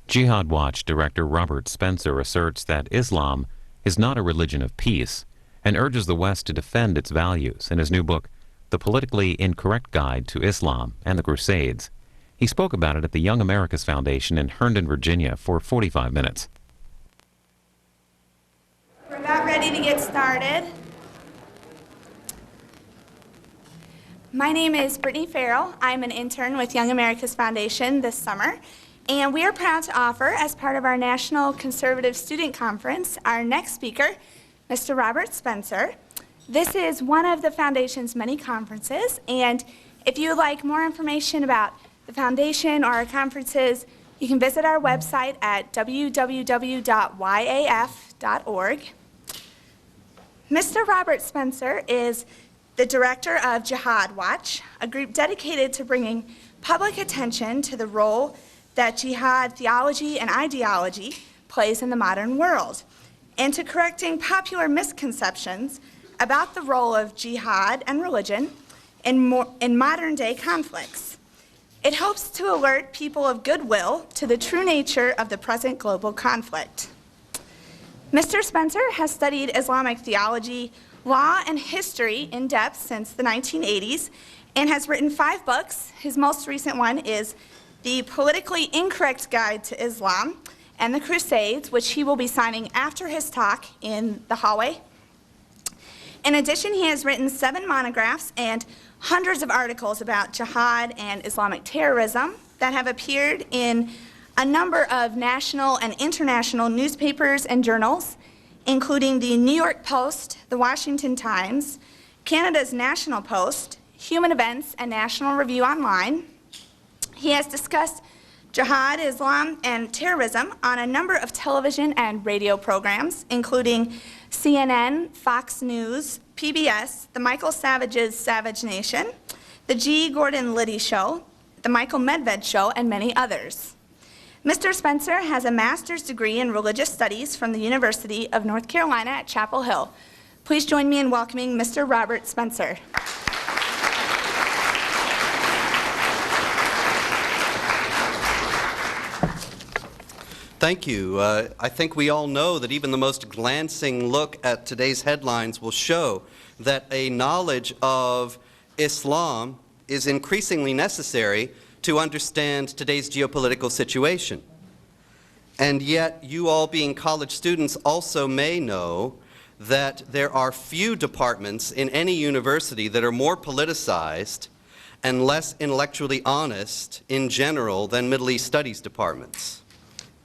Jihad Watch director Robert Spencer asserts that Islam is not a religion of peace and urges the West to defend its values in his new book, The Politically Incorrect Guide to Islam and the Crusades. He spoke about it at the Young America's Foundation in Herndon, Virginia for 45 minutes. We're about ready to get started. My name is Brittany Farrell. I'm an intern with Young America's Foundation this summer, and we are proud to offer, as part of our National Conservative Student Conference, our next speaker, Mr. Robert Spencer. This is one of the Foundation's many conferences, and if you would like more information about the Foundation or our conferences, you can visit our website at www.yaf.org. Mr. Robert Spencer is the director of Jihad Watch, a group dedicated to bringing public attention to the role that jihad theology and ideology plays in the modern world, and to correcting popular misconceptions about the role of jihad and religion in modern-day conflicts. It hopes to alert people of goodwill to the true nature of the present global conflict. Mr. Spencer has studied Islamic theology, law, and history in depth since the 1980s and has written 5 books. His most recent one is The Politically Incorrect Guide to Islam and the Crusades, which he will be signing after his talk in the hallway. In addition, he has written 7 monographs and hundreds of articles about jihad and Islamic terrorism that have appeared in a number of national and international newspapers and journals, including the New York Post, the Washington Times, Canada's National Post, Human Events, and National Review Online. He has discussed jihad, Islam, and terrorism on a number of television and radio programs, including CNN, Fox News, PBS, The Michael Savage's Savage Nation, The G. Gordon Liddy Show, The Michael Medved Show, and many others. Mr. Spencer has a master's degree in religious studies from the University of North Carolina at Chapel Hill. Please join me in welcoming Mr. Robert Spencer. Thank you. I think we all know that even the most glancing look at today's headlines will show that a knowledge of Islam is increasingly necessary to understand today's geopolitical situation. And yet, you all being college students also may know that there are few departments in any university that are more politicized and less intellectually honest in general than Middle East Studies departments.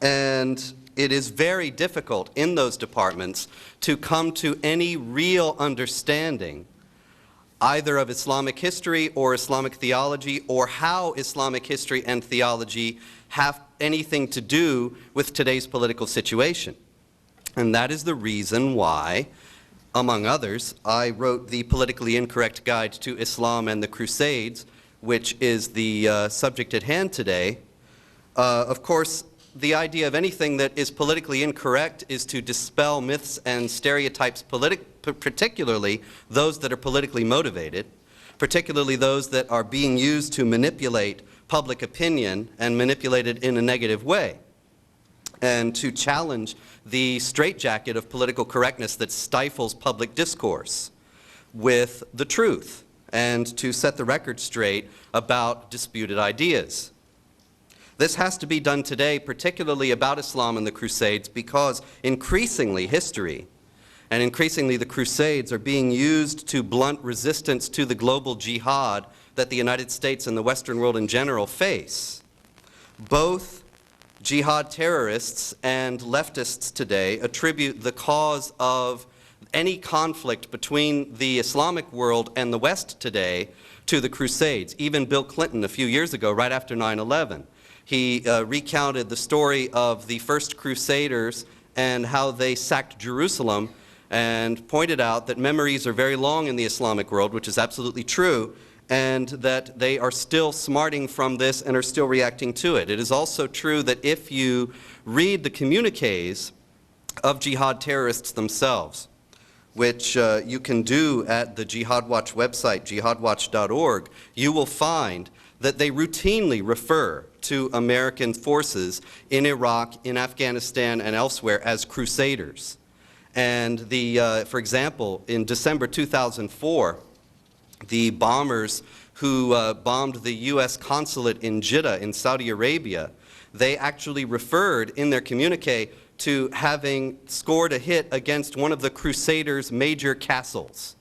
And it is very difficult in those departments to come to any real understanding either of Islamic history or Islamic theology, or how Islamic history and theology have anything to do with today's political situation. And that is the reason why, among others, I wrote The Politically Incorrect Guide to Islam and the Crusades, which is the subject at hand today. Of course, the idea of anything that is politically incorrect is to dispel myths and stereotypes, particularly those that are politically motivated, particularly those that are being used to manipulate public opinion and manipulate it in a negative way, and to challenge the straitjacket of political correctness that stifles public discourse with the truth, and to set the record straight about disputed ideas. This has to be done today, particularly about Islam and the Crusades, because increasingly history and increasingly the Crusades are being used to blunt resistance to the global jihad that the United States and the Western world in general face. Both jihad terrorists and leftists today attribute the cause of any conflict between the Islamic world and the West today to the Crusades. Even Bill Clinton a few years ago, right after 9/11, he recounted the story of the first Crusaders and how they sacked Jerusalem, and pointed out that memories are very long in the Islamic world, which is absolutely true, and that they are still smarting from this and are still reacting to it. It is also true that if you read the communiques of jihad terrorists themselves, which you can do at the Jihad Watch website, jihadwatch.org, you will find that they routinely refer to American forces in Iraq, in Afghanistan, and elsewhere as crusaders. And for example, in December 2004, the bombers who bombed the U.S. consulate in Jeddah in Saudi Arabia, they actually referred in their communique to having scored a hit against one of the crusaders' major castles.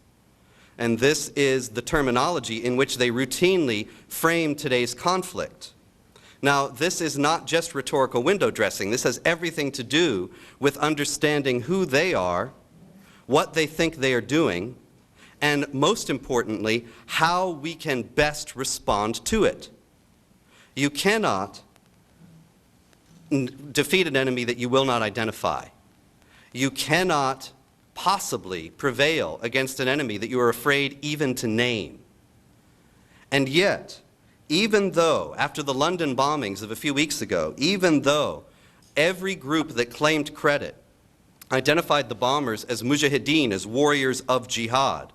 And this is the terminology in which they routinely frame today's conflict. Now, this is not just rhetorical window dressing. This has everything to do with understanding who they are, what they think they are doing, and most importantly, how we can best respond to it. You cannot defeat an enemy that you will not identify. You cannot possibly prevail against an enemy that you are afraid even to name. And yet, even though, after the London bombings of a few weeks ago, even though every group that claimed credit identified the bombers as mujahideen, as warriors of jihad,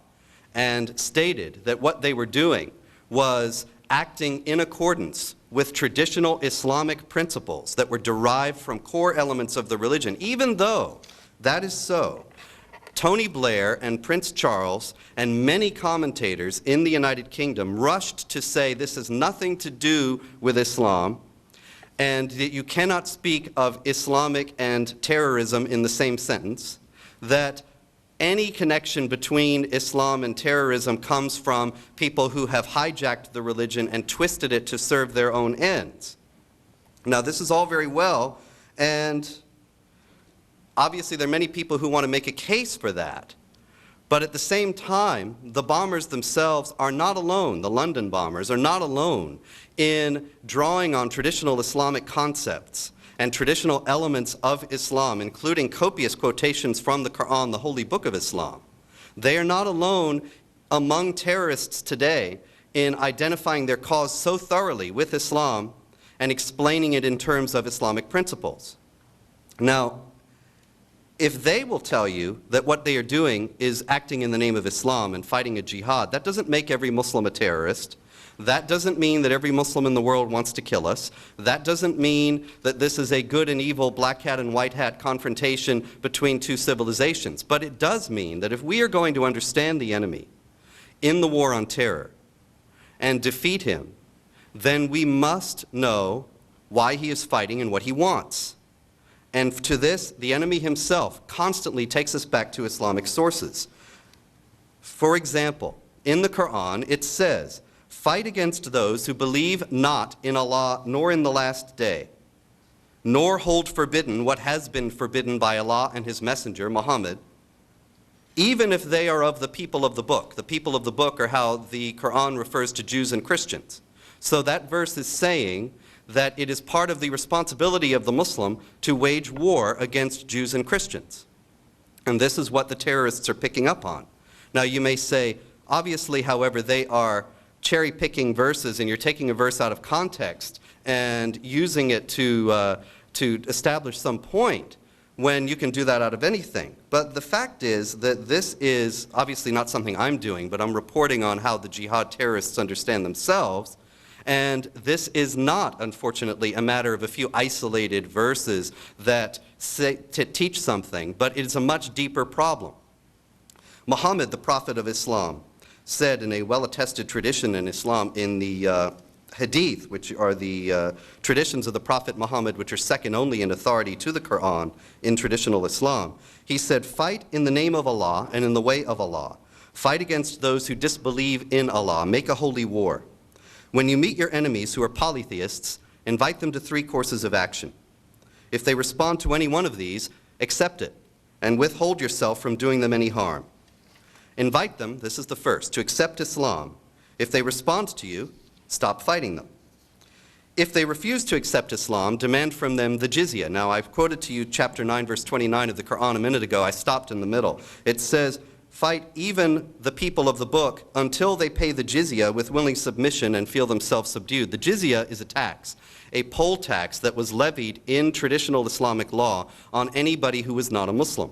and stated that what they were doing was acting in accordance with traditional Islamic principles that were derived from core elements of the religion, even though that is so, Tony Blair and Prince Charles and many commentators in the United Kingdom rushed to say this has nothing to do with Islam and that you cannot speak of Islamic and terrorism in the same sentence, that any connection between Islam and terrorism comes from people who have hijacked the religion and twisted it to serve their own ends. Now, this is all very well, and obviously, there are many people who want to make a case for that. But at the same time, the bombers themselves are not alone, the London bombers are not alone in drawing on traditional Islamic concepts and traditional elements of Islam, including copious quotations from the Quran, the holy book of Islam. They are not alone among terrorists today in identifying their cause so thoroughly with Islam and explaining it in terms of Islamic principles. Now, if they will tell you that what they are doing is acting in the name of Islam and fighting a jihad, that doesn't make every Muslim a terrorist. That doesn't mean that every Muslim in the world wants to kill us. That doesn't mean that this is a good and evil, black hat and white hat confrontation between two civilizations. But it does mean that if we are going to understand the enemy in the war on terror and defeat him, then we must know why he is fighting and what he wants. And to this, the enemy himself constantly takes us back to Islamic sources. For example, in the Quran, it says, "Fight against those who believe not in Allah nor in the last day, nor hold forbidden what has been forbidden by Allah and His Messenger, Muhammad, even if they are of the people of the book." The people of the book are how the Quran refers to Jews and Christians. So that verse is saying that it is part of the responsibility of the Muslim to wage war against Jews and Christians. And this is what the terrorists are picking up on. Now you may say, obviously, however, they are cherry-picking verses and you're taking a verse out of context and using it to establish some point when you can do that out of anything. But the fact is that this is obviously not something I'm doing, but I'm reporting on how the jihad terrorists understand themselves. And this is not, unfortunately, a matter of a few isolated verses that teach something, but it is a much deeper problem. Muhammad, the prophet of Islam, said in a well-attested tradition in Islam, in the Hadith, which are the traditions of the Prophet Muhammad, which are second only in authority to the Quran in traditional Islam, he said, "Fight in the name of Allah and in the way of Allah. Fight against those who disbelieve in Allah. Make a holy war. When you meet your enemies who are polytheists, invite them to 3 courses of action. If they respond to any one of these, accept it and withhold yourself from doing them any harm. Invite them, this is the first, to accept Islam. If they respond to you, stop fighting them. If they refuse to accept Islam, demand from them the jizya." Now, I've quoted to you chapter 9, verse 29 of the Quran a minute ago. I stopped in the middle. It says, "Fight even the people of the book until they pay the jizya with willing submission and feel themselves subdued." The jizya is a tax, a poll tax that was levied in traditional Islamic law on anybody who was not a Muslim.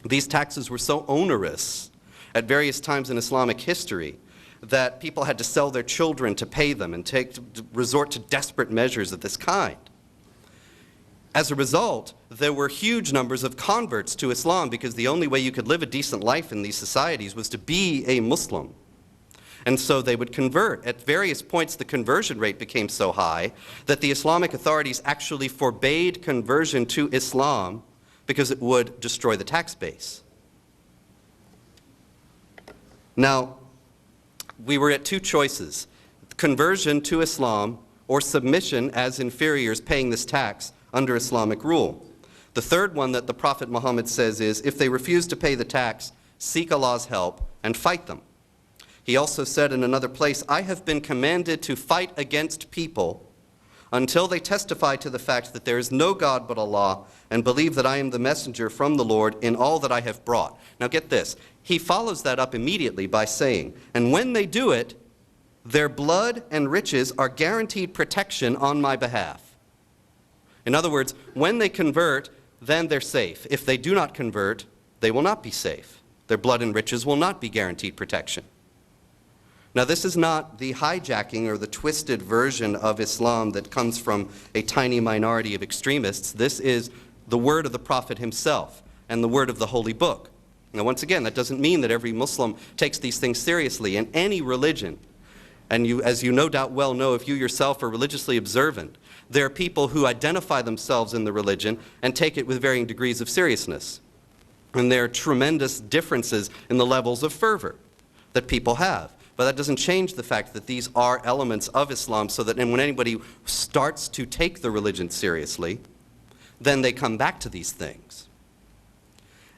These taxes were so onerous at various times in Islamic history that people had to sell their children to pay them and resort to desperate measures of this kind. As a result, there were huge numbers of converts to Islam because the only way you could live a decent life in these societies was to be a Muslim. And so they would convert. At various points, the conversion rate became so high that the Islamic authorities actually forbade conversion to Islam because it would destroy the tax base. Now, we were at two choices: conversion to Islam or submission as inferiors paying this tax under Islamic rule. The third one that the Prophet Muhammad says is, if they refuse to pay the tax, seek Allah's help and fight them. He also said in another place, I have been commanded to fight against people until they testify to the fact that there is no God but Allah and believe that I am the messenger from the Lord in all that I have brought. Now get this. He follows that up immediately by saying, and when they do it, their blood and riches are guaranteed protection on my behalf. In other words, when they convert, then they're safe. If they do not convert, they will not be safe. Their blood and riches will not be guaranteed protection. Now, this is not the hijacking or the twisted version of Islam that comes from a tiny minority of extremists. This is the word of the Prophet himself and the word of the Holy Book. Now, once again, that doesn't mean that every Muslim takes these things seriously. In any religion, and you, as you no doubt well know if you yourself are religiously observant, there are people who identify themselves in the religion and take it with varying degrees of seriousness. And there are tremendous differences in the levels of fervor that people have. But that doesn't change the fact that these are elements of Islam, so that when anybody starts to take the religion seriously, then they come back to these things.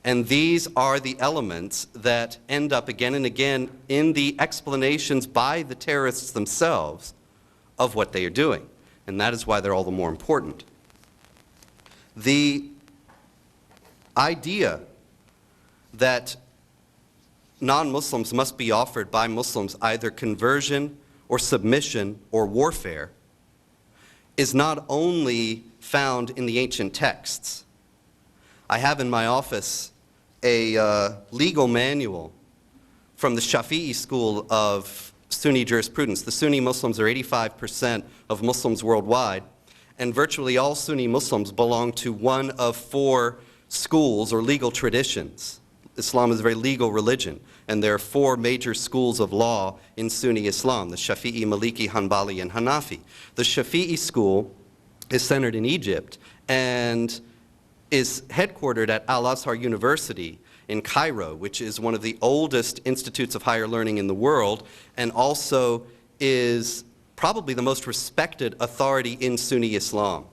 And these are the elements that end up again and again in the explanations by the terrorists themselves of what they are doing. And that is why they're all the more important. The idea that non-Muslims must be offered by Muslims either conversion or submission or warfare is not only found in the ancient texts. I have in my office a legal manual from the Shafi'i school of Sunni jurisprudence. The Sunni Muslims are 85% of Muslims worldwide, and virtually all Sunni Muslims belong to one of four schools or legal traditions. Islam is a very legal religion, and there are four major schools of law in Sunni Islam: the Shafi'i, Maliki, Hanbali, and Hanafi. The Shafi'i school is centered in Egypt and is headquartered at Al-Azhar University in Cairo, which is one of the oldest institutes of higher learning in the world, and also is probably the most respected authority in Sunni Islam.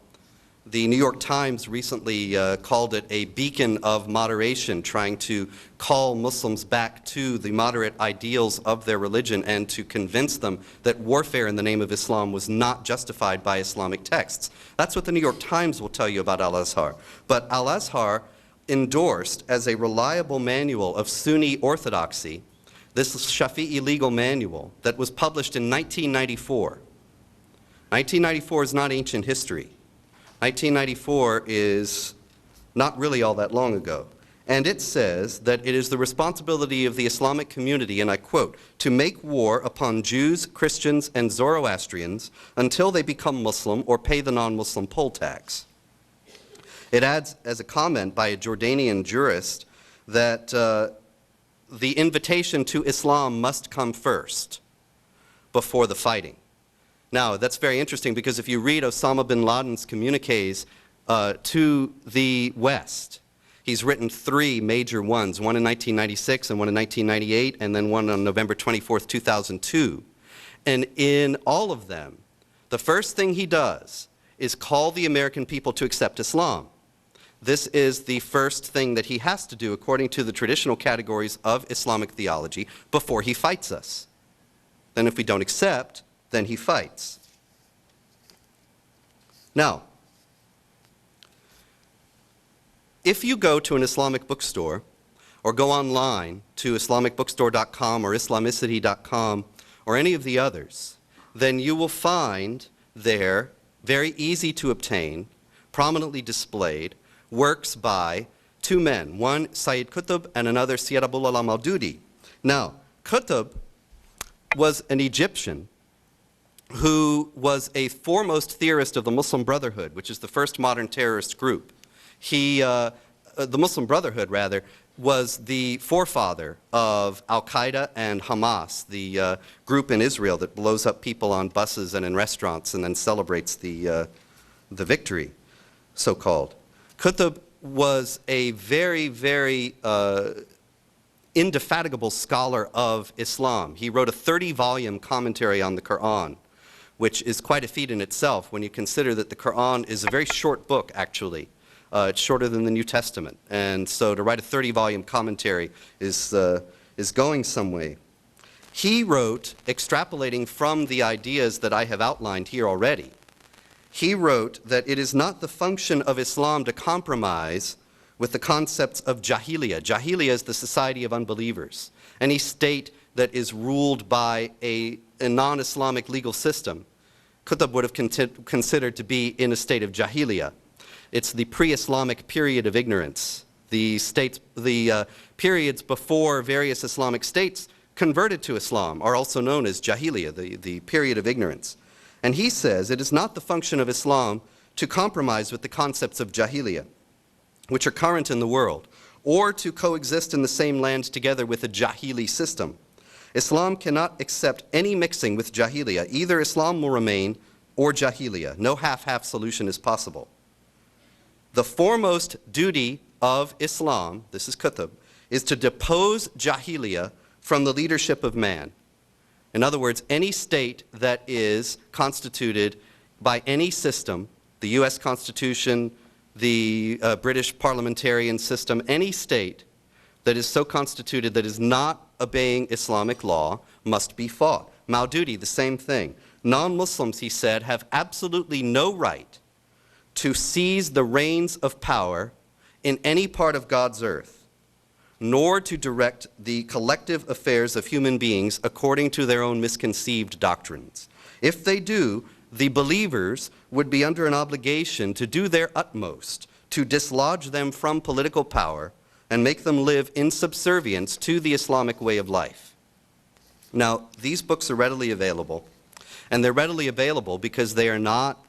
The New York Times recently called it a beacon of moderation, trying to call Muslims back to the moderate ideals of their religion and to convince them that warfare in the name of Islam was not justified by Islamic texts. That's what the New York Times will tell you about Al-Azhar. But Al-Azhar endorsed as a reliable manual of Sunni orthodoxy this Shafi'i legal manual that was published in 1994. 1994 is not ancient history. 1994 is not really all that long ago. And it says that it is the responsibility of the Islamic community, and I quote, to make war upon Jews, Christians, and Zoroastrians until they become Muslim or pay the non-Muslim poll tax. It adds as a comment by a Jordanian jurist that the invitation to Islam must come first before the fighting. Now, that's very interesting because if you read Osama bin Laden's communiques to the West, he's written three major ones, one in 1996 and one in 1998, and then one on November 24th, 2002. And in all of them, the first thing he does is call the American people to accept Islam. This is the first thing that he has to do according to the traditional categories of Islamic theology before he fights us. Then if we don't accept, then he fights. Now, if you go to an Islamic bookstore or go online to islamicbookstore.com or islamicity.com or any of the others, then you will find there, very easy to obtain, prominently displayed, works by two men, one Sayyid Qutb and another Sayyid Abul Alam al-Dudi. Now, Qutb was an Egyptian who was a foremost theorist of the Muslim Brotherhood, which is the first modern terrorist group. The Muslim Brotherhood, rather, was the forefather of Al-Qaeda and Hamas, the group in Israel that blows up people on buses and in restaurants and then celebrates the victory, so-called. Qutb was a very, very indefatigable scholar of Islam. He wrote a 30-volume commentary on the Quran, which is quite a feat in itself when you consider that the Quran is a very short book, actually. It's shorter than the New Testament. And so to write a 30-volume commentary is going some way. He wrote, extrapolating from the ideas that I have outlined here already, he wrote that it is not the function of Islam to compromise with the concepts of Jahiliyyah. Jahiliyyah is the society of unbelievers. Any state that is ruled by a non-Islamic legal system, Qutb would have considered to be in a state of Jahiliyyah. It's the pre-Islamic period of ignorance. The periods before various Islamic states converted to Islam are also known as Jahiliyyah, the period of ignorance. And he says it is not the function of Islam to compromise with the concepts of Jahiliyyah, which are current in the world, or to coexist in the same land together with a Jahili system. Islam cannot accept any mixing with Jahiliyyah. Either Islam will remain or Jahiliyyah. No half-half solution is possible. The foremost duty of Islam, this is Qutb, is to depose Jahiliyyah from the leadership of man. In other words, any state that is constituted by any system, the US Constitution, the British parliamentarian system, any state that is so constituted that is not obeying Islamic law must be fought. Maududi, the same thing. Non-Muslims, he said, have absolutely no right to seize the reins of power in any part of God's earth, nor to direct the collective affairs of human beings according to their own misconceived doctrines. If they do, the believers would be under an obligation to do their utmost to dislodge them from political power and make them live in subservience to the Islamic way of life. Now, these books are readily available, and they're readily available because they are not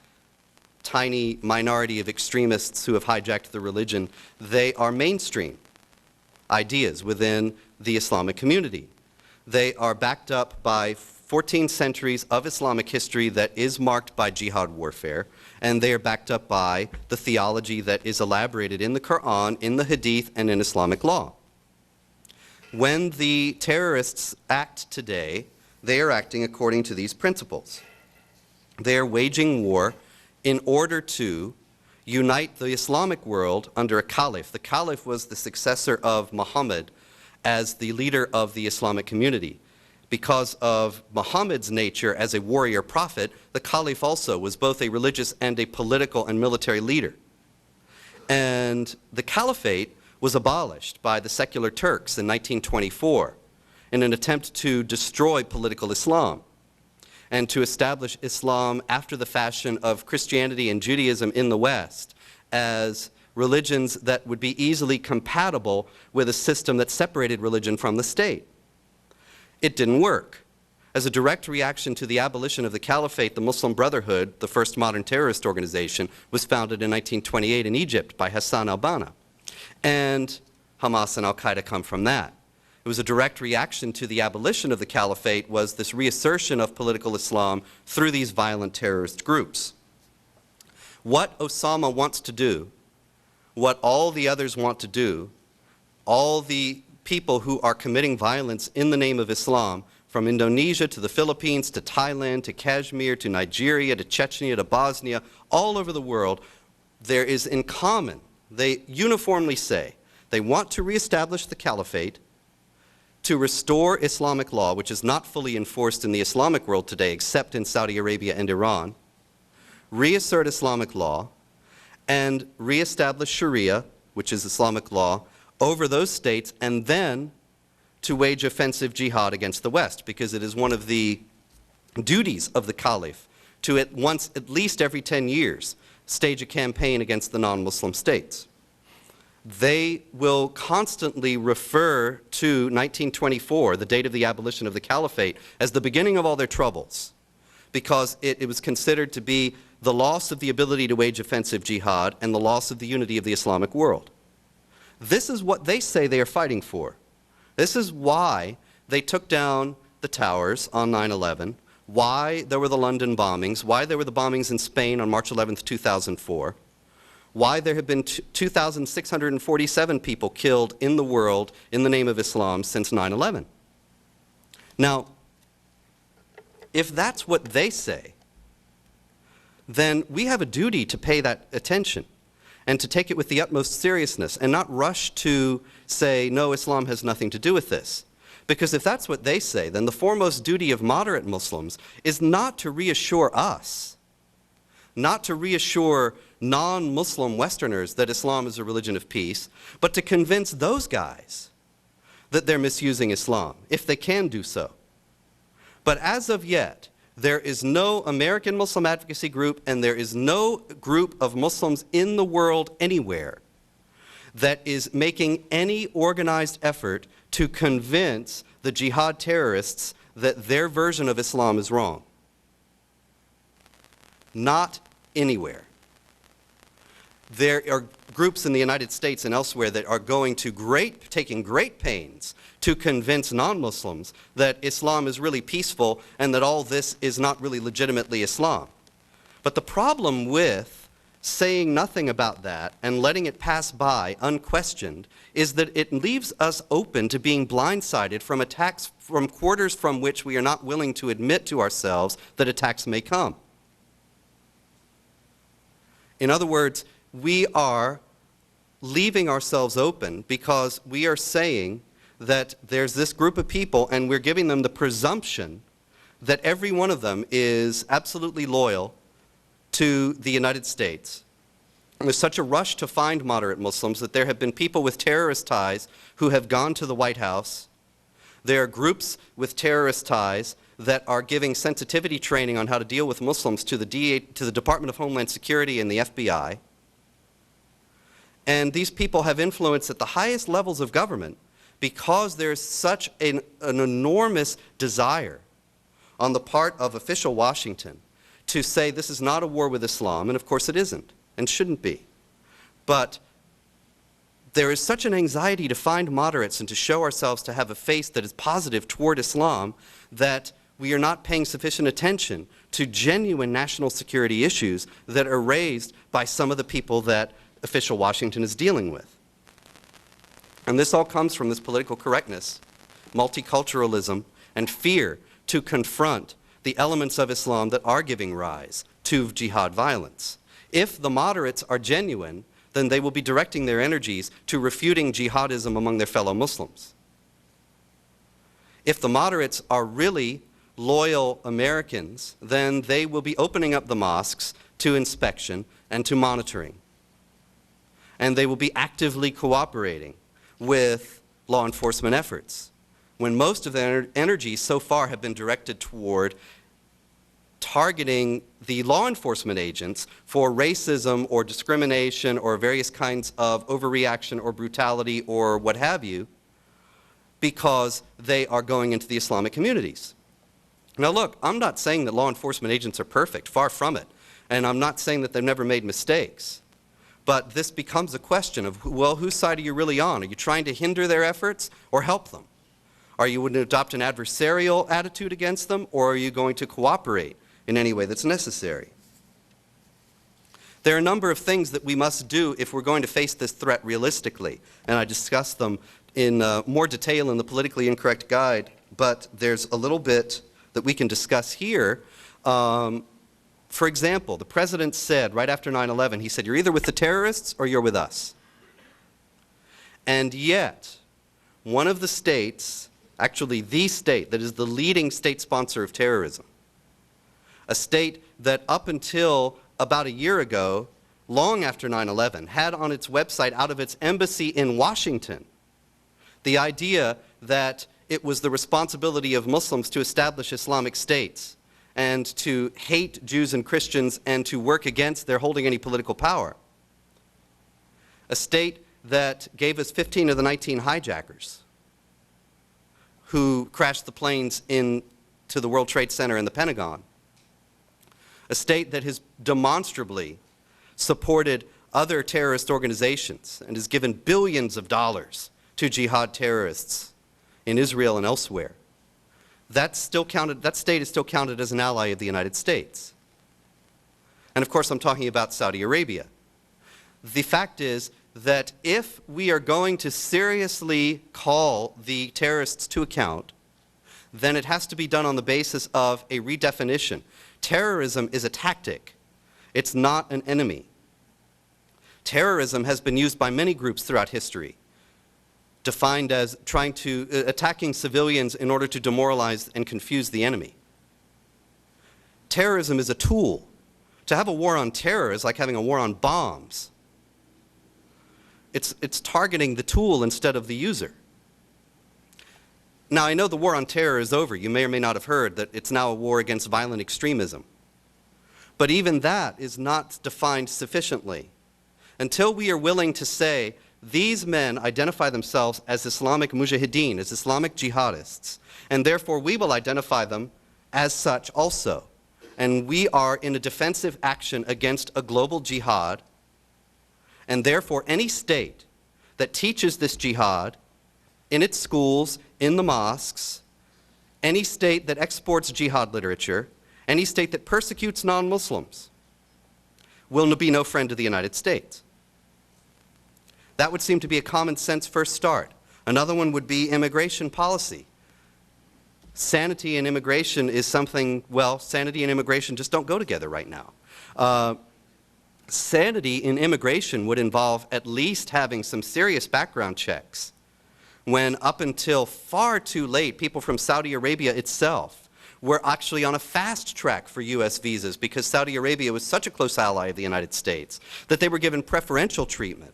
tiny minority of extremists who have hijacked the religion. They are mainstream ideas within the Islamic community. They are backed up by 14 centuries of Islamic history that is marked by jihad warfare, and they are backed up by the theology that is elaborated in the Quran, in the Hadith, and in Islamic law. When the terrorists act today, they are acting according to these principles. They are waging war in order to unite the Islamic world under a caliph. The caliph was the successor of Muhammad as the leader of the Islamic community. Because of Muhammad's nature as a warrior prophet, the caliph also was both a religious and a political and military leader. And the caliphate was abolished by the secular Turks in 1924 in an attempt to destroy political Islam and to establish Islam after the fashion of Christianity and Judaism in the West as religions that would be easily compatible with a system that separated religion from the state. It didn't work. As a direct reaction to the abolition of the caliphate, the Muslim Brotherhood, the first modern terrorist organization, was founded in 1928 in Egypt by Hassan al-Banna. And Hamas and al-Qaeda come from that. It was a direct reaction to the abolition of the caliphate was this reassertion of political Islam through these violent terrorist groups. What Osama wants to do, what all the others want to do, all the people who are committing violence in the name of Islam, from Indonesia to the Philippines to Thailand to Kashmir to Nigeria to Chechnya to Bosnia, all over the world, there is in common, they uniformly say, they want to reestablish the caliphate, to restore Islamic law, which is not fully enforced in the Islamic world today except in Saudi Arabia and Iran, reassert Islamic law, and reestablish Sharia, which is Islamic law, over those states, and then to wage offensive jihad against the West, because it is one of the duties of the caliph to at least every 10 years, stage a campaign against the non-Muslim states. they will constantly refer to 1924, the date of the abolition of the caliphate, as the beginning of all their troubles, because it was considered to be the loss of the ability to wage offensive jihad and the loss of the unity of the Islamic world. This is what they say they are fighting for. This is why they took down the towers on 9/11, why there were the London bombings, why there were the bombings in Spain on March 11th, 2004, why there have been 2,647 people killed in the world in the name of Islam since 9/11. Now, if that's what they say, then we have a duty to pay that attention and to take it with the utmost seriousness and not rush to say, no, Islam has nothing to do with this. Because if that's what they say, then the foremost duty of moderate Muslims is not to reassure us, not to reassure non-Muslim Westerners that Islam is a religion of peace, but to convince those guys that they're misusing Islam, if they can do so. But as of yet, there is no American Muslim advocacy group and there is no group of Muslims in the world anywhere that is making any organized effort to convince the jihad terrorists that their version of Islam is wrong. Not anywhere. There are groups in the United States and elsewhere that are taking great pains to convince non-Muslims that Islam is really peaceful and that all this is not really legitimately Islam. But the problem with saying nothing about that and letting it pass by unquestioned is that it leaves us open to being blindsided from attacks from quarters from which we are not willing to admit to ourselves that attacks may come. In other words, we are leaving ourselves open because we are saying that there's this group of people and we're giving them the presumption that every one of them is absolutely loyal to the United States. And there's such a rush to find moderate Muslims that there have been people with terrorist ties who have gone to the White House. There are groups with terrorist ties that are giving sensitivity training on how to deal with Muslims to the Department of Homeland Security and the FBI. And these people have influence at the highest levels of government because there's such an enormous desire on the part of official Washington to say this is not a war with Islam, and of course it isn't, and shouldn't be. But there is such an anxiety to find moderates and to show ourselves to have a face that is positive toward Islam that we are not paying sufficient attention to genuine national security issues that are raised by some of the people that official Washington is dealing with. And this all comes from this political correctness, multiculturalism, and fear to confront the elements of Islam that are giving rise to jihad violence. If the moderates are genuine, then they will be directing their energies to refuting jihadism among their fellow Muslims. If the moderates are really loyal Americans, then they will be opening up the mosques to inspection and to monitoring. And they will be actively cooperating with law enforcement efforts, when most of their energies so far have been directed toward targeting the law enforcement agents for racism or discrimination or various kinds of overreaction or brutality or what have you, because they are going into the Islamic communities. Now look, I'm not saying that law enforcement agents are perfect, far from it, and I'm not saying that they've never made mistakes. But this becomes a question of, well, whose side are you really on? Are you trying to hinder their efforts or help them? Are you going to adopt an adversarial attitude against them, or are you going to cooperate in any way that's necessary? There are a number of things that we must do if we're going to face this threat realistically, and I discussed them in more detail in the Politically Incorrect Guide, but there's a little bit that we can discuss here. For example, the president said right after 9/11, he said, you're either with the terrorists or you're with us. And yet, one of the states, actually the state that is the leading state sponsor of terrorism, a state that up until about a year ago, long after 9/11, had on its website out of its embassy in Washington the idea that it was the responsibility of Muslims to establish Islamic states and to hate Jews and Christians and to work against their holding any political power. A state that gave us 15 of the 19 hijackers who crashed the planes into the World Trade Center and the Pentagon. A state that has demonstrably supported other terrorist organizations and has given billions of dollars to jihad terrorists in Israel and elsewhere. That state is still counted as an ally of the United States. And of course, I'm talking about Saudi Arabia. The fact is that if we are going to seriously call the terrorists to account, then it has to be done on the basis of a redefinition. Terrorism is a tactic. It's not an enemy. Terrorism has been used by many groups throughout history, defined as attacking civilians in order to demoralize and confuse the enemy. Terrorism is a tool. To have a war on terror is like having a war on bombs. It's targeting the tool instead of the user. Now, I know the war on terror is over. You may or may not have heard that it's now a war against violent extremism. But even that is not defined sufficiently. Until we are willing to say, these men identify themselves as Islamic mujahideen, as Islamic jihadists, and therefore we will identify them as such also. And we are in a defensive action against a global jihad, and therefore any state that teaches this jihad in its schools, in the mosques, any state that exports jihad literature, any state that persecutes non-Muslims will be no friend to the United States. That would seem to be a common sense first start. Another one would be immigration policy. Sanity and immigration is something, well, sanity and immigration just don't go together right now. Sanity in immigration would involve at least having some serious background checks, when up until far too late, people from Saudi Arabia itself were actually on a fast track for U.S. visas because Saudi Arabia was such a close ally of the United States that they were given preferential treatment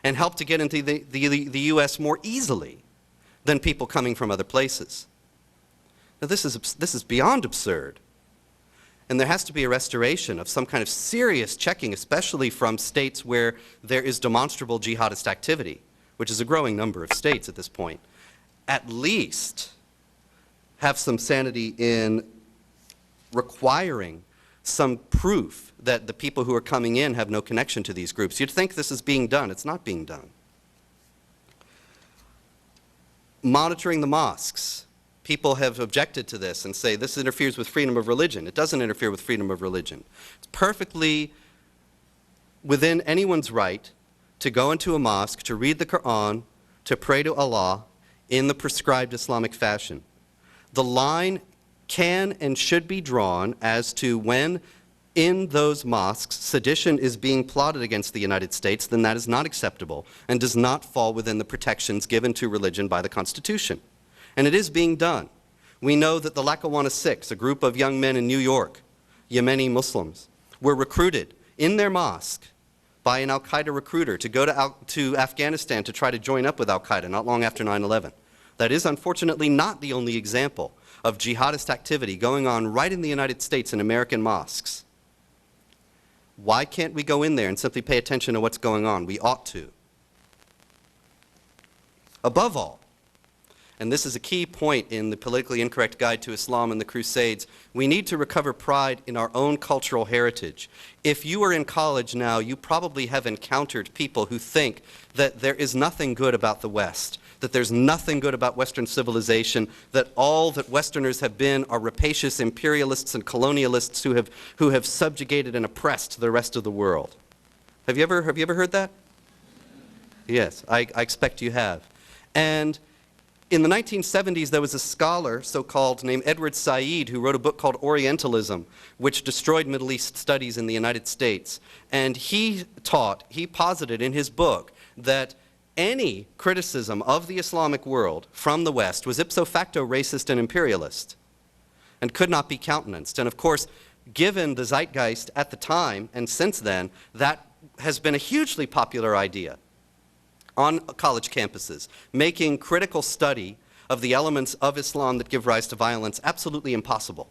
and helped to get into the U.S. more easily than people coming from other places. Now, this is beyond absurd. And there has to be a restoration of some kind of serious checking, especially from states where there is demonstrable jihadist activity, which is a growing number of states at this point. At least have some sanity in requiring some proof that the people who are coming in have no connection to these groups. You'd think this is being done. It's not being done. Monitoring the mosques. People have objected to this and say this interferes with freedom of religion. It doesn't interfere with freedom of religion. It's perfectly within anyone's right to go into a mosque, to read the Quran, to pray to Allah in the prescribed Islamic fashion. The line can and should be drawn as to when in those mosques sedition is being plotted against the United States, then that is not acceptable and does not fall within the protections given to religion by the Constitution. And it is being done. We know that the Lackawanna Six, a group of young men in New York, Yemeni Muslims, were recruited in their mosque by an al-Qaeda recruiter to go to Afghanistan to try to join up with al-Qaeda not long after 9/11. That is unfortunately not the only example of jihadist activity going on right in the United States in American mosques. Why can't we go in there and simply pay attention to what's going on? We ought to. Above all, and this is a key point in the Politically Incorrect Guide to Islam and the Crusades, we need to recover pride in our own cultural heritage. If you are in college now, you probably have encountered people who think that there is nothing good about the West, that there's nothing good about Western civilization, that all that Westerners have been are rapacious imperialists and colonialists who have subjugated and oppressed the rest of the world. Have you ever heard that? Yes, I expect you have. And in the 1970s, there was a scholar, so-called, named Edward Said, who wrote a book called Orientalism, which destroyed Middle East studies in the United States. And he posited in his book that any criticism of the Islamic world from the West was ipso facto racist and imperialist and could not be countenanced. And of course, given the zeitgeist at the time and since then, that has been a hugely popular idea on college campuses, making critical study of the elements of Islam that give rise to violence absolutely impossible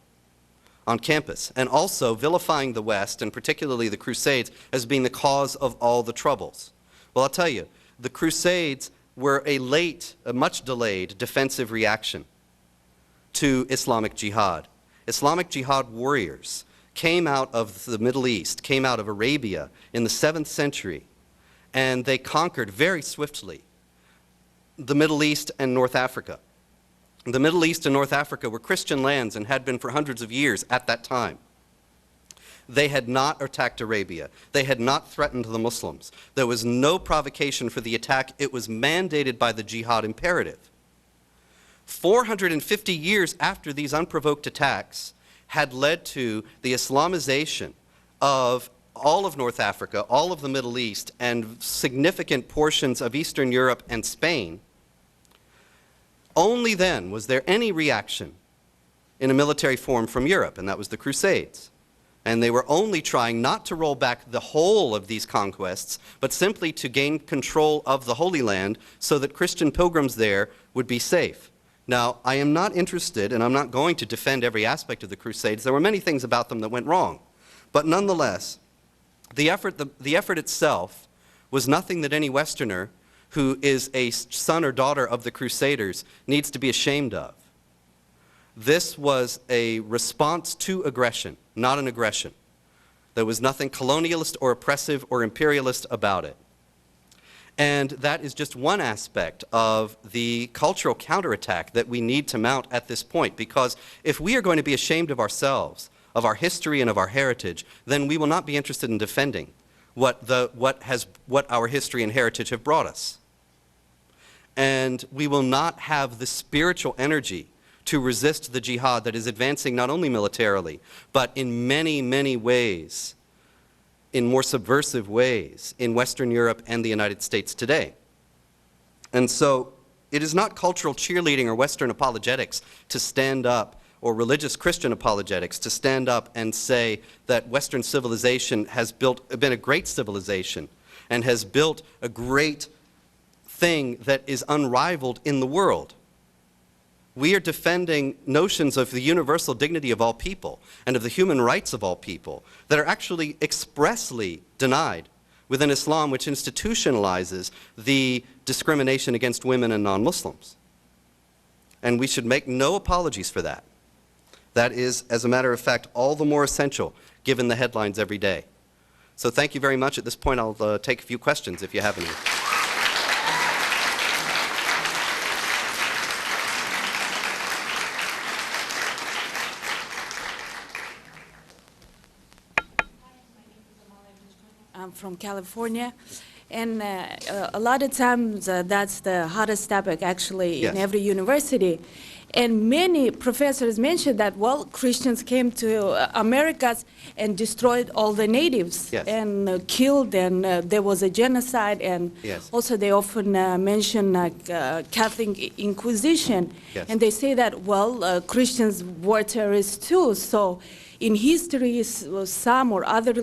on campus, and also vilifying the West, and particularly the Crusades, as being the cause of all the troubles. Well, I'll tell you, the Crusades were a much delayed defensive reaction to Islamic jihad. Islamic jihad warriors came out of the Middle East, came out of Arabia in the 7th century, and they conquered very swiftly the Middle East and North Africa. The Middle East and North Africa were Christian lands and had been for hundreds of years at that time. They had not attacked Arabia. They had not threatened the Muslims. There was no provocation for the attack. It was mandated by the jihad imperative. 450 years after these unprovoked attacks had led to the Islamization of all of North Africa, all of the Middle East, and significant portions of Eastern Europe and Spain, only then was there any reaction in a military form from Europe, and that was the Crusades. And they were only trying not to roll back the whole of these conquests, but simply to gain control of the Holy Land so that Christian pilgrims there would be safe. Now, I am not interested, and I'm not going to defend every aspect of the Crusades. There were many things about them that went wrong. But nonetheless, the effort itself was nothing that any Westerner who is a son or daughter of the Crusaders needs to be ashamed of. This was a response to aggression, not an aggression. There was nothing colonialist or oppressive or imperialist about it. And that is just one aspect of the cultural counterattack that we need to mount at this point, because if we are going to be ashamed of ourselves, of our history and of our heritage, then we will not be interested in defending what our history and heritage have brought us. And we will not have the spiritual energy to resist the jihad that is advancing not only militarily, but in many, many ways, in more subversive ways, in Western Europe and the United States today. And so it is not cultural cheerleading or Western apologetics to stand up, or religious Christian apologetics to stand up and say that Western civilization has been a great civilization and has built a great thing that is unrivaled in the world. We are defending notions of the universal dignity of all people and of the human rights of all people that are actually expressly denied within Islam, which institutionalizes the discrimination against women and non-Muslims. And we should make no apologies for that. That is, as a matter of fact, all the more essential given the headlines every day. So thank you very much. At this point, I'll take a few questions if you have any. I'm from California, and a lot of times that's the hottest topic actually in every university. And many professors mentioned that, well, Christians came to Americas and destroyed all the natives and killed, and there was a genocide, and also they often mention Catholic Inquisition, and they say that, well, Christians were terrorists too. So in history, some or other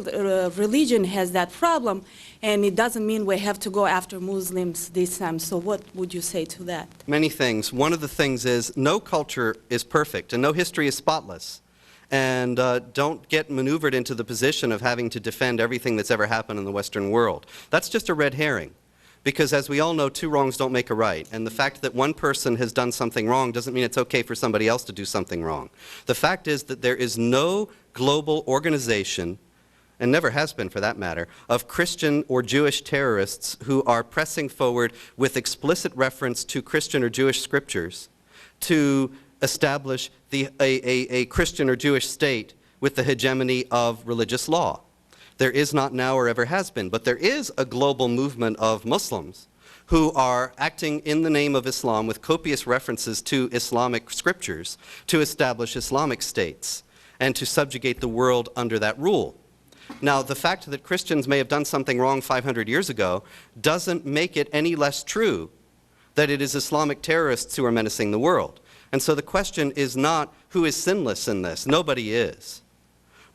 religion has that problem, and it doesn't mean we have to go after Muslims this time. So what would you say to that? Many things. One of the things is no culture is perfect, and no history is spotless. And don't get maneuvered into the position of having to defend everything that's ever happened in the Western world. That's just a red herring. Because as we all know, two wrongs don't make a right. And the fact that one person has done something wrong doesn't mean it's okay for somebody else to do something wrong. The fact is that there is no global organization, and never has been for that matter, of Christian or Jewish terrorists who are pressing forward with explicit reference to Christian or Jewish scriptures to establish a Christian or Jewish state with the hegemony of religious law. There is not now or ever has been, but there is a global movement of Muslims who are acting in the name of Islam with copious references to Islamic scriptures to establish Islamic states and to subjugate the world under that rule. Now, the fact that Christians may have done something wrong 500 years ago doesn't make it any less true that it is Islamic terrorists who are menacing the world. And so the question is not who is sinless in this. Nobody is.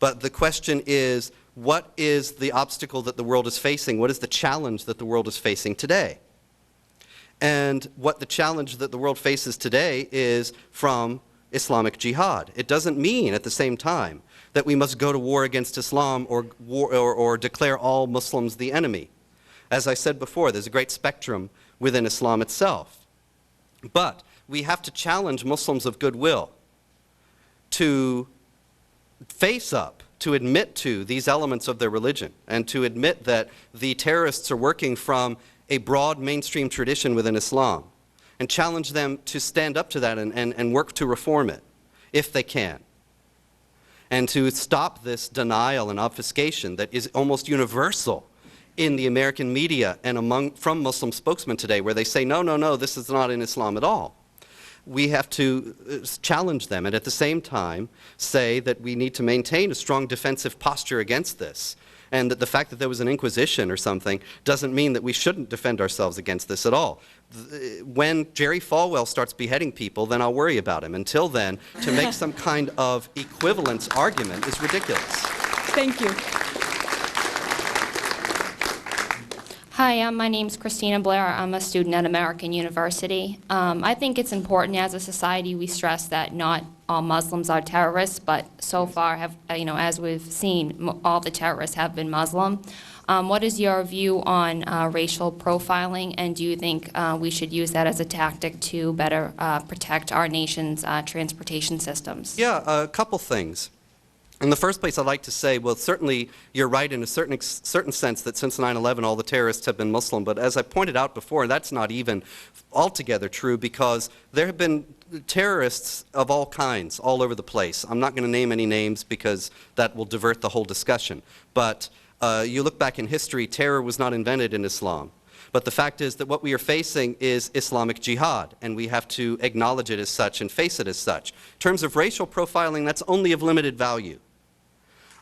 But the question is, what is the obstacle that the world is facing? What is the challenge that the world is facing today? And what the challenge that the world faces today is from Islamic jihad. It doesn't mean at the same time that we must go to war against Islam or declare all Muslims the enemy. As I said before, there's a great spectrum within Islam itself. But we have to challenge Muslims of goodwill to face up, to admit to these elements of their religion, and to admit that the terrorists are working from a broad mainstream tradition within Islam, and challenge them to stand up to that and work to reform it, if they can. And to stop this denial and obfuscation that is almost universal in the American media and from Muslim spokesmen today, where they say, no, no, no, this is not in Islam at all. We have to challenge them and at the same time say that we need to maintain a strong defensive posture against this, and that the fact that there was an inquisition or something doesn't mean that we shouldn't defend ourselves against this at all. When Jerry Falwell starts beheading people, then I'll worry about him. Until then, to make some kind of equivalence argument is ridiculous. Thank you. Hi, my name's Christina Blair. I'm a student at American University. I think it's important as a society we stress that not all Muslims are terrorists, but so far, as we've seen, all the terrorists have been Muslim. What is your view on racial profiling, and do you think we should use that as a tactic to better protect our nation's transportation systems? Yeah, a couple things. In the first place, I'd like to say, well, certainly you're right in a certain sense that since 9/11 all the terrorists have been Muslim, but as I pointed out before, that's not even altogether true, because there have been terrorists of all kinds all over the place. I'm not going to name any names because that will divert the whole discussion. But you look back in history, terror was not invented in Islam. But the fact is that what we are facing is Islamic jihad, and we have to acknowledge it as such and face it as such. In terms of racial profiling, that's only of limited value.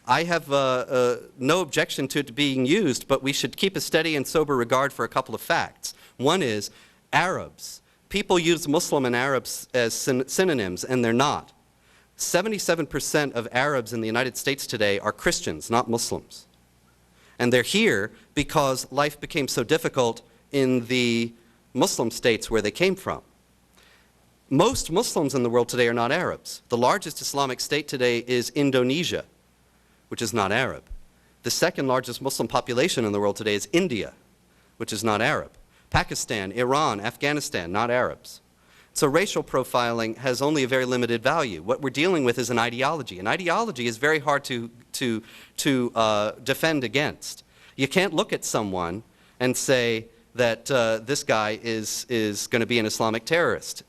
I have no objection to it being used, but we should keep a steady and sober regard for a couple of facts. One is Arabs. People use Muslim and Arabs as synonyms, and they're not. 77% of Arabs in the United States today are Christians, not Muslims. And they're here because life became so difficult in the Muslim states where they came from. Most Muslims in the world today are not Arabs. The largest Islamic state today is Indonesia, which is not Arab. The second largest Muslim population in the world today is India, which is not Arab. Pakistan, Iran, Afghanistan, not Arabs. So racial profiling has only a very limited value. What we're dealing with is an ideology. An ideology is very hard to defend against. You can't look at someone and say that this guy is going to be an Islamic terrorist.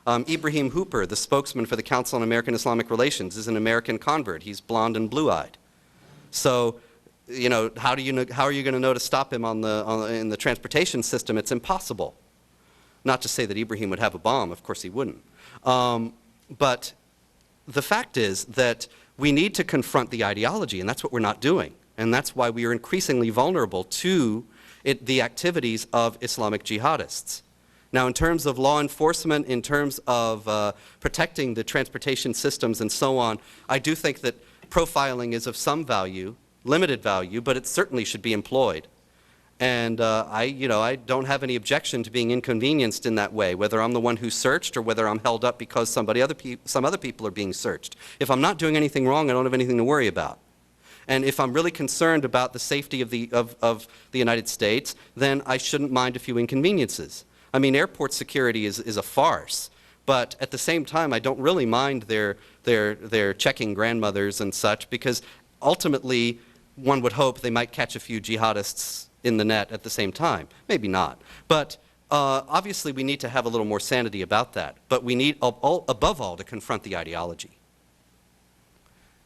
Ibrahim Hooper, the spokesman for the Council on American Islamic Relations, is an American convert. He's blonde and blue-eyed. So, you know, how are you going to know to stop him in the transportation system? It's impossible. Not to say that Ibrahim would have a bomb. Of course he wouldn't. But the fact is that we need to confront the ideology, and that's what we're not doing. And that's why we are increasingly vulnerable to the activities of Islamic jihadists. Now, in terms of law enforcement, in terms of protecting the transportation systems and so on, I do think that profiling is of some value, limited value, but it certainly should be employed. And I don't have any objection to being inconvenienced in that way, whether I'm the one who's searched or whether I'm held up because some other people are being searched. If I'm not doing anything wrong, I don't have anything to worry about. And if I'm really concerned about the safety of the United States, then I shouldn't mind a few inconveniences. I mean, airport security is a farce, but at the same time, I don't really mind their checking grandmothers and such, because ultimately, one would hope they might catch a few jihadists in the net at the same time. Maybe not. But obviously, we need to have a little more sanity about that. But we need, above all, to confront the ideology.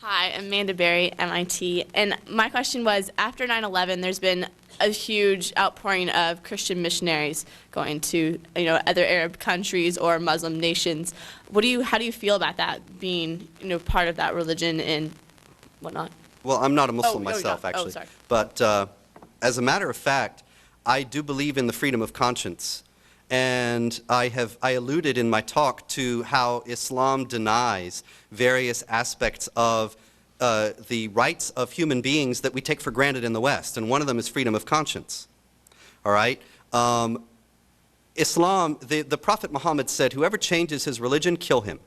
Hi, Amanda Berry, MIT. And my question was, after 9/11, there's been a huge outpouring of Christian missionaries going to, other Arab countries or Muslim nations. How do you feel about that, being, part of that religion and whatnot? Well, I'm not a Muslim myself, actually. Sorry. But as a matter of fact, I do believe in the freedom of conscience. And I alluded in my talk to how Islam denies various aspects of the rights of human beings that we take for granted in the West, and one of them is freedom of conscience. All right? Islam, the Prophet Muhammad said, whoever changes his religion, kill him.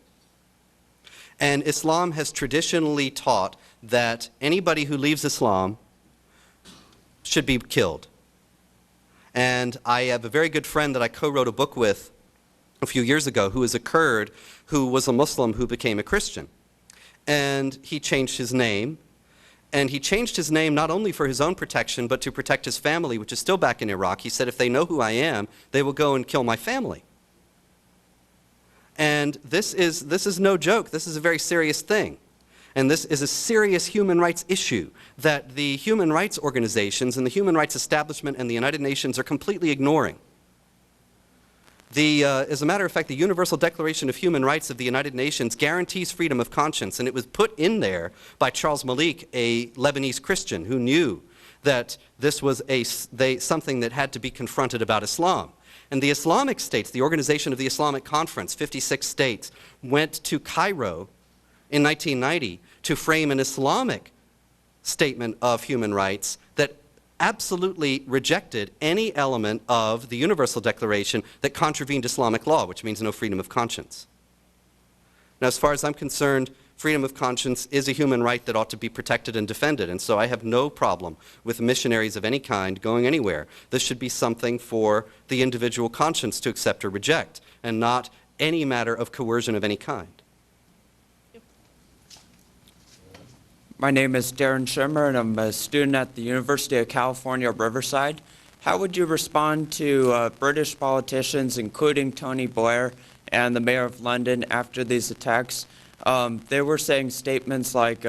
And Islam has traditionally taught that anybody who leaves Islam should be killed. And I have a very good friend that I co-wrote a book with a few years ago who is a Kurd who was a Muslim who became a Christian. And he changed his name. And he changed his name not only for his own protection, but to protect his family, which is still back in Iraq. He said, if they know who I am, they will go and kill my family. And this is no joke. This is a very serious thing. And this is a serious human rights issue that the human rights organizations and the human rights establishment and the United Nations are completely ignoring. As a matter of fact, the Universal Declaration of Human Rights of the United Nations guarantees freedom of conscience, and it was put in there by Charles Malik, a Lebanese Christian who knew that this was something that had to be confronted about Islam. And the Islamic states, the Organization of the Islamic Conference, 56 states, went to Cairo in 1990 to frame an Islamic statement of human rights that absolutely rejected any element of the Universal Declaration that contravened Islamic law, which means no freedom of conscience. Now, as far as I'm concerned, freedom of conscience is a human right that ought to be protected and defended, and so I have no problem with missionaries of any kind going anywhere. This should be something for the individual conscience to accept or reject, and not any matter of coercion of any kind. My name is Darren Schirmer, and I'm a student at the University of California, Riverside. How would you respond to British politicians, including Tony Blair and the Mayor of London, after these attacks? They were saying statements like,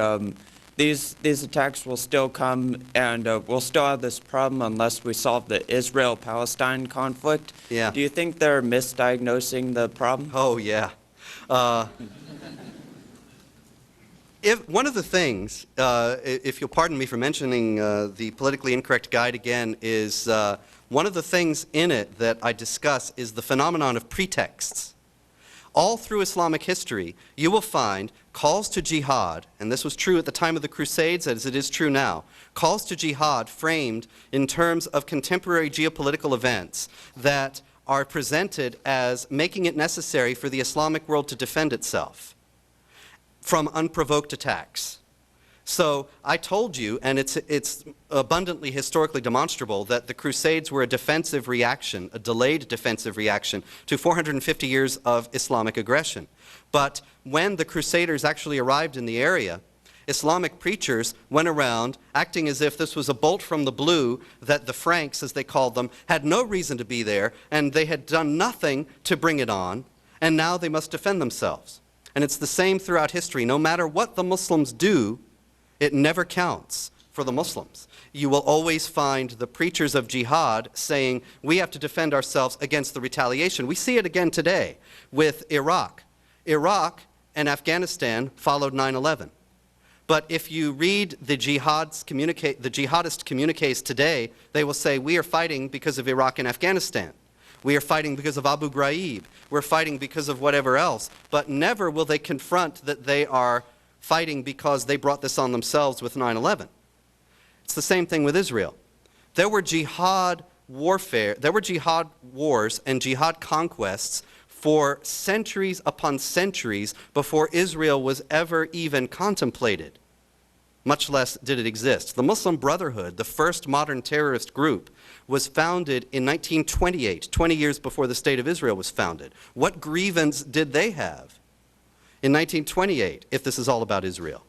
these attacks will still come, and we'll still have this problem unless we solve the Israel-Palestine conflict. Yeah. Do you think they're misdiagnosing the problem? Oh, yeah. One of the things, if you'll pardon me for mentioning the politically incorrect guide again, is one of the things in it that I discuss is the phenomenon of pretexts. All through Islamic history, you will find calls to jihad, and this was true at the time of the Crusades as it is true now, calls to jihad framed in terms of contemporary geopolitical events that are presented as making it necessary for the Islamic world to defend itself from unprovoked attacks. So I told you, and it's abundantly historically demonstrable, that the Crusades were a defensive reaction, a delayed defensive reaction to 450 years of Islamic aggression. But when the Crusaders actually arrived in the area, Islamic preachers went around acting as if this was a bolt from the blue, that the Franks, as they called them, had no reason to be there, and they had done nothing to bring it on, and now they must defend themselves. And it's the same throughout history. No matter what the Muslims do, it never counts for the Muslims. You will always find the preachers of jihad saying, we have to defend ourselves against the retaliation. We see it again today with Iraq. Iraq and Afghanistan followed 9/11. But if you read the jihadist communiques today, they will say, we are fighting because of Iraq and Afghanistan. We are fighting because of Abu Ghraib. We're fighting because of whatever else. But never will they confront that they are fighting because they brought this on themselves with 9/11. It's the same thing with Israel. There were jihad warfare, there were jihad wars and jihad conquests for centuries upon centuries before Israel was ever even contemplated, much less did it exist. The Muslim Brotherhood, the first modern terrorist group, was founded in 1928, 20 years before the State of Israel was founded. What grievance did they have in 1928 if this is all about Israel?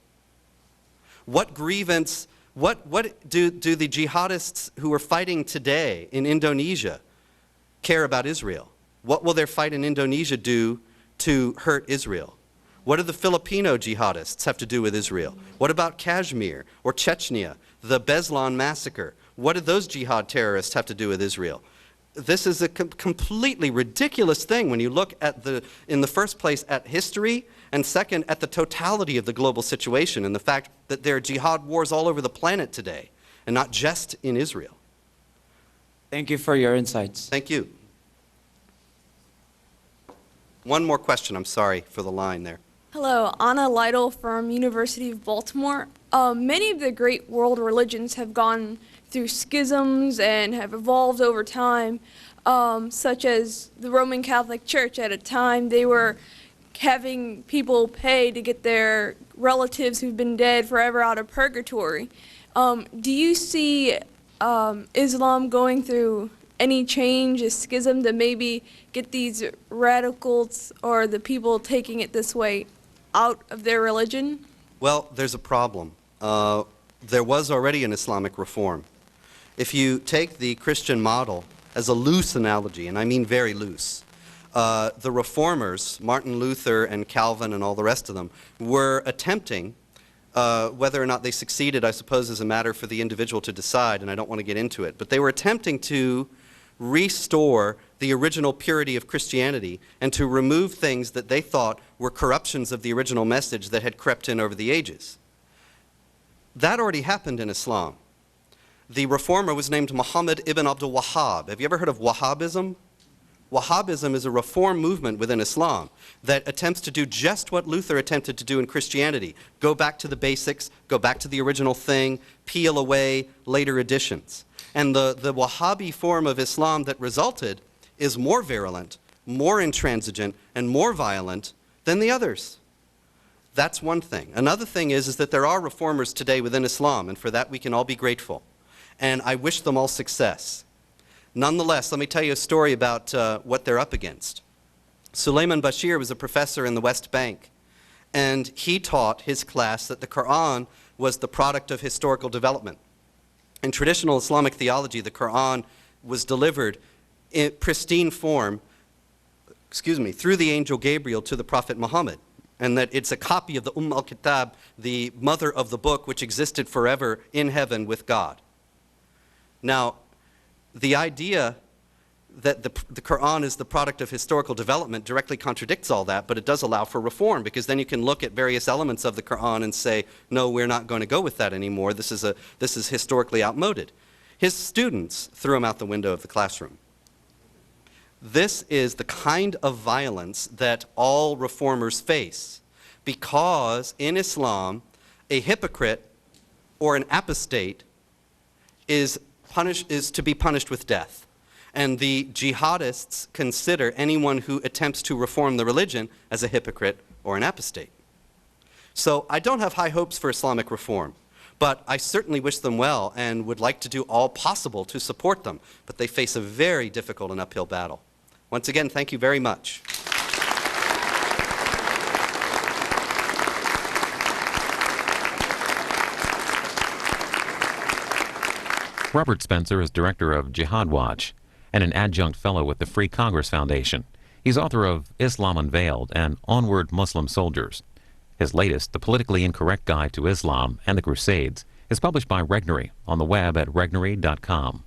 What grievance, what do the jihadists who are fighting today in Indonesia care about Israel? What will their fight in Indonesia do to hurt Israel? What do the Filipino jihadists have to do with Israel? What about Kashmir or Chechnya, the Beslan massacre? What do those jihad terrorists have to do with Israel? This is a completely ridiculous thing when you look at in the first place, at history, and second, at the totality of the global situation and the fact that there are jihad wars all over the planet today, and not just in Israel. Thank you for your insights. Thank you. One more question. I'm sorry for the line there. Hello, Anna Lytle from University of Baltimore. Many of the great world religions have gone through schisms and have evolved over time, such as the Roman Catholic Church. At a time, they were having people pay to get their relatives who've been dead forever out of purgatory. Do you see Islam going through any change, a schism to maybe get these radicals or the people taking it this way out of their religion? Well, there's a problem. There was already an Islamic reform. If you take the Christian model as a loose analogy, and I mean very loose, the reformers, Martin Luther and Calvin and all the rest of them, were attempting, whether or not they succeeded, I suppose, is a matter for the individual to decide, and I don't want to get into it, but they were attempting to restore the original purity of Christianity and to remove things that they thought were corruptions of the original message that had crept in over the ages. That already happened in Islam. The reformer was named Muhammad ibn Abdul Wahhab. Have you ever heard of Wahhabism? Wahhabism is a reform movement within Islam that attempts to do just what Luther attempted to do in Christianity. Go back to the basics, go back to the original thing, peel away later additions. And the Wahhabi form of Islam that resulted is more virulent, more intransigent, and more violent than the others. That's one thing. Another thing is that there are reformers today within Islam, and for that we can all be grateful. And I wish them all success. Nonetheless, let me tell you a story about what they're up against. Sulaiman Bashir was a professor in the West Bank, and he taught his class that the Quran was the product of historical development. In traditional Islamic theology, the Quran was delivered in pristine form, through the angel Gabriel to the Prophet Muhammad, and that it's a copy of the al-Kitab, the mother of the book, which existed forever in heaven with God. Now, the idea that the Quran is the product of historical development directly contradicts all that, but it does allow for reform, because then you can look at various elements of the Quran and say, no, we're not going to go with that anymore. This is historically outmoded. His students threw him out the window of the classroom. This is the kind of violence that all reformers face, because in Islam, a hypocrite or an apostate is to be punished with death. And the jihadists consider anyone who attempts to reform the religion as a hypocrite or an apostate. So I don't have high hopes for Islamic reform, but I certainly wish them well and would like to do all possible to support them. But they face a very difficult and uphill battle. Once again, thank you very much. Robert Spencer is director of Jihad Watch and an adjunct fellow with the Free Congress Foundation. He's author of Islam Unveiled and Onward Muslim Soldiers. His latest, The Politically Incorrect Guide to Islam and the Crusades, is published by Regnery on the web at regnery.com.